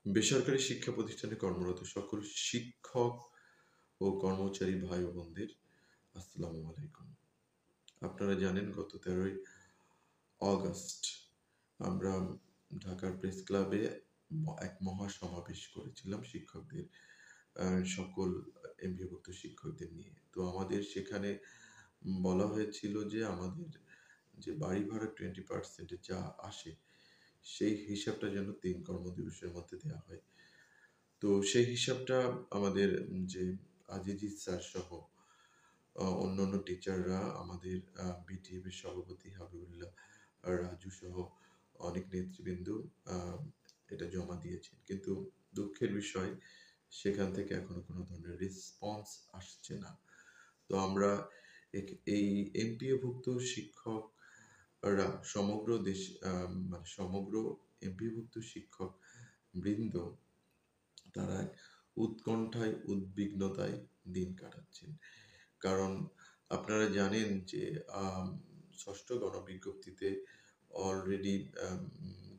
বেসরকারি শিক্ষা প্রতিষ্ঠানে কর্মরত সকল শিক্ষক ও কর্মচারী ভাই ও বোনদের আসসালামু আলাইকুম। আপনারা জানেন গত 13ই অগাস্ট আমরা ঢাকার প্রেস ক্লাবে এক মহা সমাবেশ করেছিলাম শিক্ষকদের সকল এমপিওভুক্ত শিক্ষকদের নিয়ে। তো আমাদের সেখানে বলা হয়েছিল যে আমাদের যে বাড়ি ভাড়া 20% যা আসে সেই হিসাবটা যেন 3 কর্মদিবসের মধ্যে দেওয়া হয়। তো সেই হিসাবটা আমাদের যে আজিজ স্যার সহ অন্যান্য টিচাররা আমাদের বিটিএফ এর সভাপতি হাবিবুল্লাহ আর রাজু সহ অনেক নেতৃবৃন্দ এটা জমা দিয়েছেন, কিন্তু দুঃখের বিষয় সেখান থেকে এখনো কোনো ধরনের রেসপন্স আসছে না। তো আমরা এই এমপিওভুক্ত শিক্ষকরা সমগ্র দেশ মানে সমগ্র এমপিওভুক্ত শিক্ষক বৃন্দ তারা উৎকণ্ঠায় উদ্বিগ্নতায় দিন কাটাচ্ছেন। কারণ আপনারা জানেন যে ষষ্ঠ গণবিজ্ঞপ্তিতে অলরেডি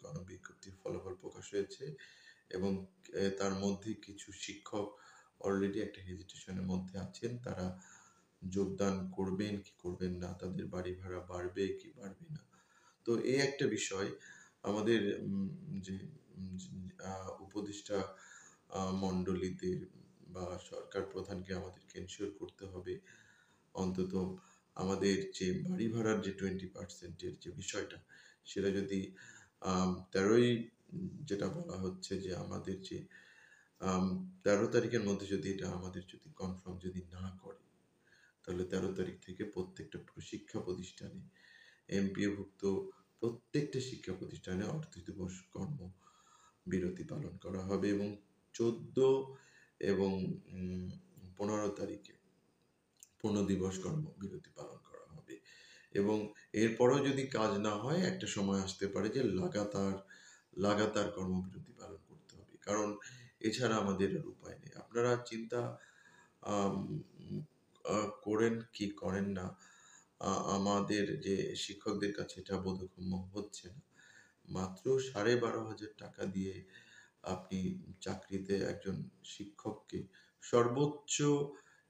গণবিজ্ঞপ্তির ফলাফল প্রকাশ হয়েছে এবং তার মধ্যে কিছু শিক্ষক অলরেডি একটা হেজিটেশনের মধ্যে আছেন, তারা যোগদান করবেন কি করবেন না, তাদের বাড়ি ভাড়া বাড়বে কি বাড়বে না। তো এই একটা বিষয় আমাদের যে উপদেষ্টা মণ্ডলীদের বা সরকার প্রধানকে আমাদেরকে এনশিওর করতে হবে অন্তত আমাদের যে বাড়ি ভাড়ার যে 20%-এর যে বিষয়টা সেটা যদি 13ই যেটা বলা হচ্ছে যে আমাদের যে 13 তারিখের মধ্যে যদি এটা আমাদের যদি কনফার্ম যদি না করে, তাহলে 13 তারিখ থেকে প্রত্যেকটা শিক্ষা প্রতিষ্ঠানে এমপিওভুক্ত প্রত্যেকটা শিক্ষা প্রতিষ্ঠানে অর্থদিবস কর্ম বিরতি পালন করা হবে এবং 14 এবং 15 তারিখে পূর্ণ দিবস কর্ম বিরতি পালন করা হবে। এবং এরপরেও যদি কাজ না হয় একটা সময় আসতে পারে যে লাগাতার কর্মবিরতি পালন করতে হবে, কারণ এছাড়া আমাদের আর উপায় নেই। আপনারা চিন্তা করেন কি করেন না, আমাদের যে শিক্ষকদের কাছে এটা বোধগম্য হচ্ছে না। মাত্র 12,500 টাকা দিয়ে আপনি চাকরিতে একজন শিক্ষককে, সর্বোচ্চ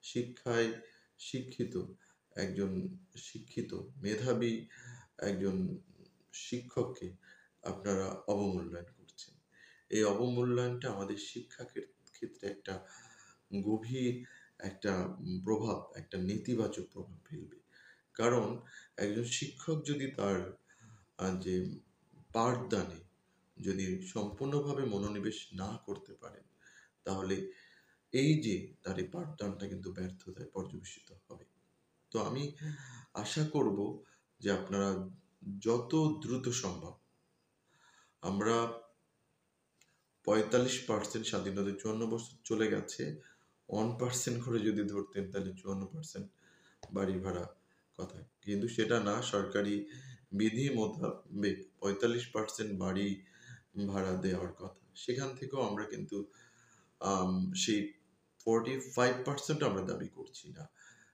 শিক্ষায় শিক্ষিত একজন মেধাবী একজন শিক্ষককে আপনারা অবমূল্যায়ন করছেন। এই অবমূল্যায়নটা আমাদের শিক্ষা ক্ষেত্রে একটা গভীর একটা প্রভাব, একটা নেতিবাচক প্রভাব ফেলবে। কারণ একজন শিক্ষক যদি তার যে পাঠদানে যদি সম্পূর্ণভাবে মনোনিবেশ না করতে পারেন, তাহলে এই যে তার এই পাঠদানটা কিন্তু ব্যর্থতায় পর্যবেসিত হবে। তো আমি আশা করব যে আপনারা যত দ্রুত সম্ভব, আমরা 45% স্বাধীনতা 54 বছর চলে গেছে, 1% করে যদি ধরতেন তাহলে 54% বাড়ি ভাড়া কথা, কিন্তু সেটা না, সরকারি বিধি মোতাবেক 45% বাড়ি ভাড়া দেওয়ার কথা। সেখান থেকেও আমরা কিন্তু সেই 45% আমরা দাবি করছি না,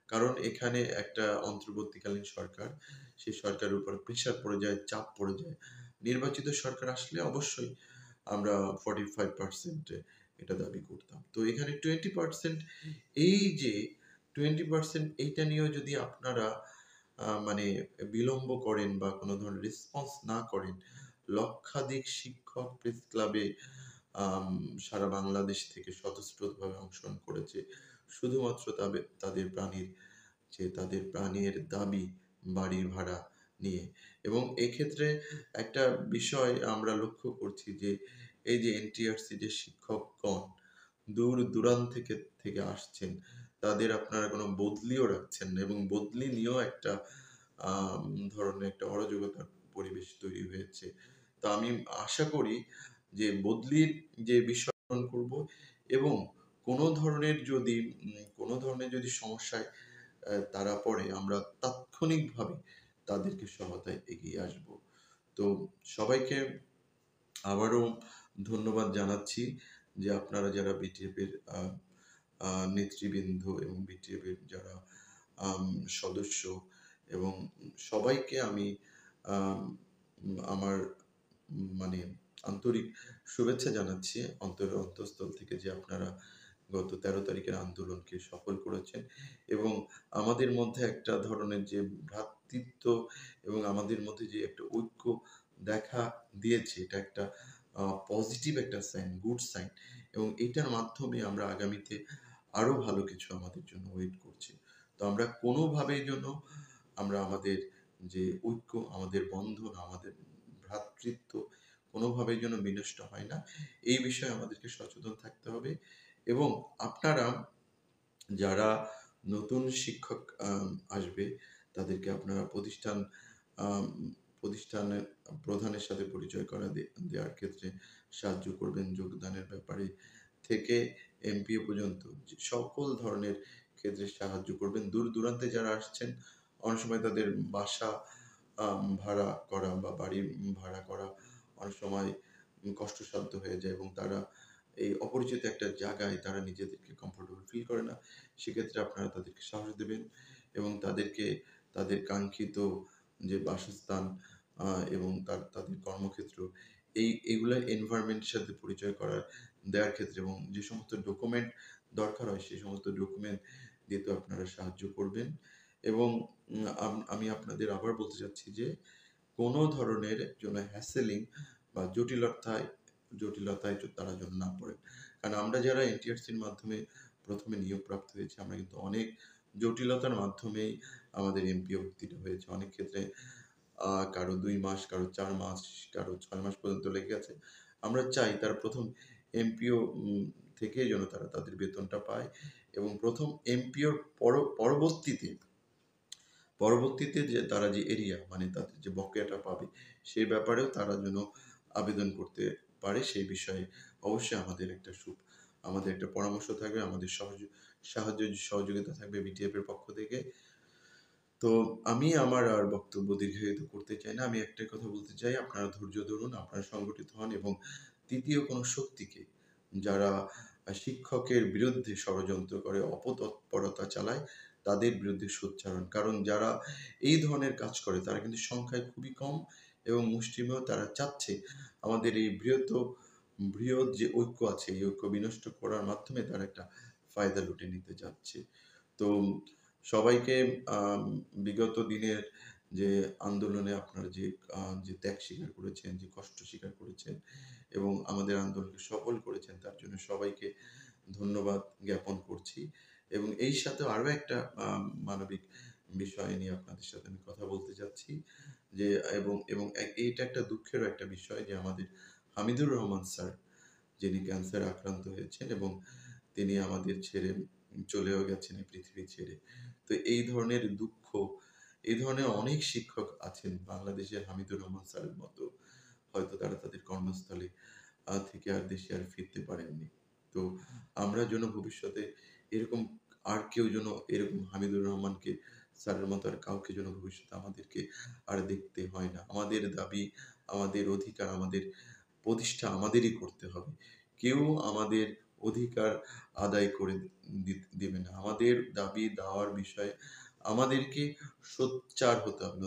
কারণ এখানে একটা অন্তর্বর্তীকালীন সরকার, সেই সরকারের উপর প্রেশার পড়ে যায়, চাপ পড়ে যায়। নির্বাচিত সরকার আসলে অবশ্যই আমরা 45% এটা দাবি করতাম। তো এখানে 20%, এই যে 20% এইটা নিয়েও যদি আপনারা মানে বিলম্ব করেন বা কোনো ধরনের রেসপন্স না করেন, লক্ষাধিক শিক্ষক প্রেস ক্লাবে সারা বাংলাদেশ থেকে স্বতঃস্ফূর্তভাবে অংশগ্রহণ করেছে শুধুমাত্র তাদের প্রাণের দাবি বাড়ি ভাড়া নিয়ে। এবং এক্ষেত্রে একটা বিষয় আমরা লক্ষ্য করছি যে এই যে এনটিআরসি যে শিক্ষকগণ দূর দূরান্ত থেকে আসছেন, তাদের আপনারা কোনো বদলিও রাখছেন না এবং বদলি নিয়েও একটা ধরনের একটা অরাজকতার পরিবেশ তৈরি হয়েছে। তো আমি আশা করি যে বদলির যে বিষয় করব এবং কোনো ধরনের যদি সমস্যায় তারা পড়ে, আমরা তাৎক্ষণিকভাবে তাদেরকে সহায়তায় এগিয়ে আসব। তো সবাইকে আবারও ধন্যবাদ জানাচ্ছি যে আপনারা যারা বিটিএফ এর নেতৃবৃন্দ এবং বিটিএফ এর যারা সদস্য, এবং সবাইকে আমি আমার মানে আন্তরিক শুভেচ্ছা জানাচ্ছি অন্তরের অন্তঃস্থল থেকে যে আপনারা গত 13 তারিখের আন্দোলনকে সফল করেছেন এবং আমাদের মধ্যে একটা ধরনের যে ভ্রাতৃত্ব এবং আমাদের মধ্যে যে একটা ঐক্য দেখা দিয়েছে, এটা একটা পজিটিভ একটা সাইন, গুড সাইন, এবং এটার মাধ্যমে আমরা আগামীতে আরো ভালো কিছু আমাদের জন্য ওয়েট করছে। তো আমরা কোনোভাবেই যেন আমরা আমাদের যে ঐক্য, আমাদের বন্ধন, আমাদের ভ্রাতৃত্ব কোনোভাবেই যেন বিনষ্ট হয় না, এই বিষয়ে আমাদেরকে সচেতন থাকতে হবে। এবং আপনারা যারা নতুন শিক্ষক আসবে, তাদেরকে আপনারা আম প্রতিষ্ঠানের প্রধানের সাথে পরিচয় দেওয়ার ক্ষেত্রে সাহায্য করবেন। যোগদানের ব্যাপারে থেকে এমপিও পর্যন্ত যে সকল ধরনের ক্ষেত্রে সাহায্য করবেন। দূর-দূরান্তে যারা আসছেন, অনেক সময় তাদের বাসা ভাড়া করা বা বাড়ি ভাড়া করা অনেক সময় কষ্টসাধ্য হয়ে যায় এবং তারা এই অপরিচিত একটা জায়গায় তারা নিজেদেরকে কমফোর্টেবল ফিল করে না। সেক্ষেত্রে আপনারা তাদেরকে সাহস দেবেন এবং তাদেরকে তাদের কাঙ্ক্ষিত যে বাসস্থান এবং তাদের কর্মক্ষেত্র, এগুলা এনভায়রনমেন্টের সাথে পরিচয় দেওয়ার ক্ষেত্রে এবং যে সমস্ত ডকুমেন্ট দরকার হয় সেই সমস্ত ডকুমেন্ট দিতে আপনারা সাহায্য করবেন। এবং আমি আপনাদের আবার বলতে চাচ্ছি যে কোনো ধরনের জন্য হ্যাসেলিং বা জটিলতায় তারা যেন না পড়ে। কারণ আমরা যারা এনটিআরসির মাধ্যমে প্রথমে নিয়োগপ্রাপ্ত হয়েছি, আমরা কিন্তু অনেক জটিলতার মাধ্যমেই আমাদের এমপিও ভর্তিটা হয়েছে। অনেক ক্ষেত্রে কারো 2 মাস, কারো 4 মাস, কারো 6 মাস পর্যন্ত লেগে গেছে। আমরা চাই তারা প্রথম এমপিও থেকেই যেন তারা তাদের বেতনটা পায় এবং প্রথম এমপিওর পরবর্তীতে যে তারা যে এরিয়া মানে তাদের যে বকেয়াটা পাবে, সেই ব্যাপারেও তারা যেন আবেদন করতে পারে। সেই বিষয়ে অবশ্যই আমাদের একটা পরামর্শ থাকবে, আমাদের সাহায্য সহযোগিতা থাকবে বিটিএফ এর পক্ষ থেকে। তো আমি আমার আর বক্তব্য দীর্ঘায়িত করতে চাই না। আমি একটাই কথা বলতে চাই, আপনারা ধৈর্য ধরুন, আপনারা সংগঠিত হন এবং তৃতীয় কোনো শক্তিকে, যারা শিক্ষকের বিরুদ্ধে ষড়যন্ত্র করে, অপতৎপরতা চালায়, তাদের বিরুদ্ধে সোচ্চার হন। কারণ যারা এই ধরনের কাজ করে তারা কিন্তু সংখ্যায় খুবই কম এবং মুষ্টিমেয়। তারা চাচ্ছে আমাদের এই বৃহৎ যে ঐক্য আছে, এই ঐক্য বিনষ্ট করার মাধ্যমে তারা একটা ফায়দা লুটে নিতে চাচ্ছে। তো সবাইকে বিগত দিনের যে আন্দোলনে আপনারা যে ত্যাগ স্বীকার করেছেন, যে কষ্ট স্বীকার করেছেন এবং আমাদের আন্দোলনকে সফল করেছেন, তার জন্য সবাইকে ধন্যবাদ জ্ঞাপন করছি। এবং এই সাথে আরো একটা মানবিক বিষয় নিয়ে আপনাদের সাথে আমি কথা বলতে চাচ্ছি যে এইটা একটা দুঃখেরও একটা বিষয় যে আমাদের হামিদুর রহমান স্যার, যিনি ক্যান্সারে আক্রান্ত হয়েছেন এবং তিনি আমাদের ছেড়ে চলেও গেছেন এই পৃথিবী ছেড়ে। তো এই ধরনের দুঃখ, এই ধরনের অনেক শিক্ষক আছেন বাংলাদেশের হামিদুর রহমান স্যারের মতো, হয়তো তারা তাদের কর্মস্থলে থেকে আর দেশে আর ফিরতে পারেননি। তো আমরা যেন ভবিষ্যতে এরকম আর কেউ যেন এরকম হামিদুর রহমানকে স্যারের মতো আর কাউকে যেন ভবিষ্যতে আমাদেরকে আর দেখতে হয় না। আমাদের দাবি, আমাদের অধিকার, আমাদের প্রতিষ্ঠা আমাদেরই করতে হবে। কেউ আমাদের অধিকার আদায় করে দিবে না। আমাদের দাবি দেওয়ার বিষয়ে আমাদেরকে সোচ্চার হতে হবে।